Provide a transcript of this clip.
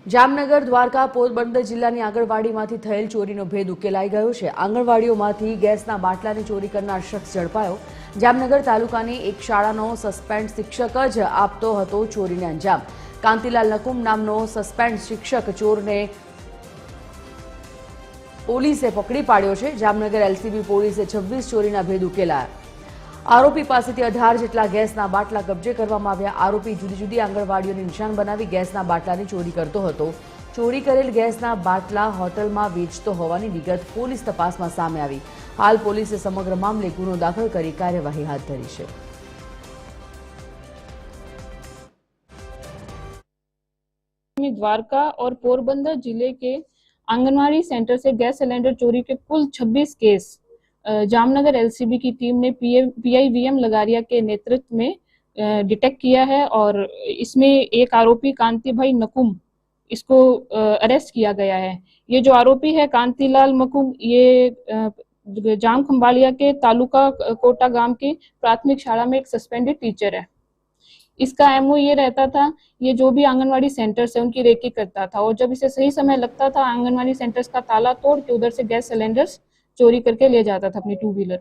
જામનગર, દ્વારકા, પોરબંદર જિલ્લાની આંગણવાડીમાંથી થયેલ ચોરીનો ભેદ ઉકેલાઈ ગયો છે। આંગણવાડીઓમાંથી ગેસના બાટલાની ચોરી કરનાર શખ્સ ઝડપાયો। જામનગર તાલુકાની એક શાળાનો સસ્પેન્ડ શિક્ષક જ આપતો હતો ચોરીને અંજામ। કાંતિલાલ નકુમ નામનો સસ્પેન્ડ શિક્ષક ચોરને પોલીસે પકડી પાડ્યો છે। જામનગર એલસીબી પોલીસે 26 ચોરીના ભેદ ઉકેલાયા। आरोपी पासेथी 18 जेटला गैसना बाटला कब्जे करवामां आव्या। आरोपी जुदी जुदी आंगणवाड़ीओने निशान बनावी गैसना बाटलानी चोरी करतो हतो। चोरी करेल गैसना बाटला होटलमां वेचतो होवानी विगत पोलीस तपासमां सामे आवी। हाल पोलीसे समग्र मामले गुनो दाखल करी कार्यवाही हाथ धरी छे। द्वारका और पोरबंदर जिले के आंगनवाड़ी सेंटर से गैस सिलेंडर चोरी के कुल 26 केस जामनगर एलसीबी की टीम ने पीआई वीएम लगारिया के नेतृत्व में डिटेक्ट किया है और इसमें एक आरोपी कांति भाई नकुम इसको अरेस्ट किया गया है। ये जो आरोपी है कांतिलाल नकुम ये जाम खंबालिया के तालुका कोटा गांव की प्राथमिक शाला में एक सस्पेंडेड टीचर है। इसका एमओ ये रहता था, ये जो भी आंगनवाड़ी सेंटर्स है उनकी रेकी करता था और जब इसे सही समय लगता था आंगनवाड़ी सेंटर्स का ताला तोड़ के उधर से गैस सिलेंडर्स चोरी करके ले जाता था अपनी 2 व्हीलर पे।